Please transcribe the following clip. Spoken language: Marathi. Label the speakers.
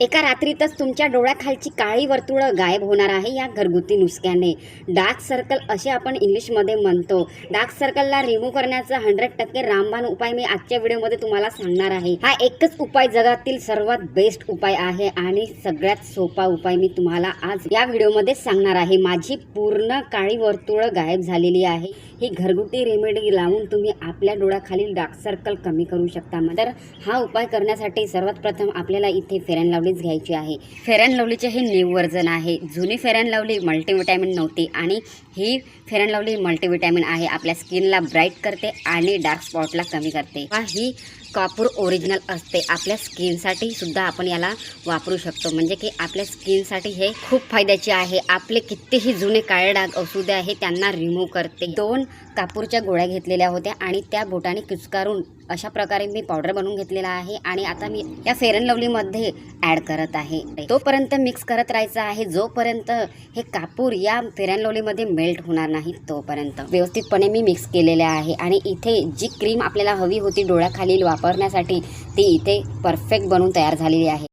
Speaker 1: एका रात्रीतच तुमच्या डोळ्याखालची काळी वर्तुळं गायब होणार आहे या घरगुती नुस्ख्याने। डार्क सर्कल असे आपण इंग्लिशमध्ये म्हणतो। डार्क सर्कलला रिमूव्ह करण्याचा 100% रामबाण उपाय मी आजच्या व्हिडिओमध्ये तुम्हाला सांगणार आहे। हा एकच उपाय जगातील सर्वात बेस्ट उपाय आहे आणि सगळ्यात सोपा उपाय मी तुम्हाला आज या व्हिडिओमध्ये सांगणार आहे। माझी पूर्ण काळी वर्तुळं गायब झालेली आहे। ही घरगुती रेमेडी लावून तुम्ही आपल्या डोळ्याखालील डार्क सर्कल कमी करू शकता। तर हा उपाय करण्यासाठी सर्वात प्रथम आपल्याला इथे फेअर अँड लवलीच घ्यायची आहे। फेअर अँड लवलीचे हे न्यू व्हर्जन आहे। जुनी फेअर अँड लवली मल्टीविटॅमिन नव्हती आणि ही फेअर अँड लवली मल्टीविटॅमिन आहे। आपल्या स्किनला ब्राईट करते आणि डार्क स्पॉटला कमी करते। ही कापूर ओरिजिनल असते। आपल्या स्किनसाठी सुद्धा आपण याला वापरू शकतो, म्हणजे की आपल्या स्किनसाठी हे खूप फायद्याचे आहे। आपले कितीही जुने काळे डाग असू द्या हे त्यांना रिमूव्ह करते। 2 कापूरच्या गोळ्या घेतलेल्या होत्या आणि त्या बोटाने कुस्कारून अशा प्रकारे मी पावडर बनवून घेतलेला आहे आणि आता मी या फेअर अँड लवली मध्ये ॲड करत आहे। तोपर्यंत मिक्स करत राहायचं आहे जोपर्यंत हे कापूर या फेअर अँड लवली मध्ये मेल्ट होणार नाही तोपर्यंत व्यवस्थितपणे मी मिक्स केलेले आहे। आणि इथे जी क्रीम आपल्याला हवी होती डोळ्याखाली वापरण्यासाठी ती इथे परफेक्ट बनवून तयार झालेली आहे।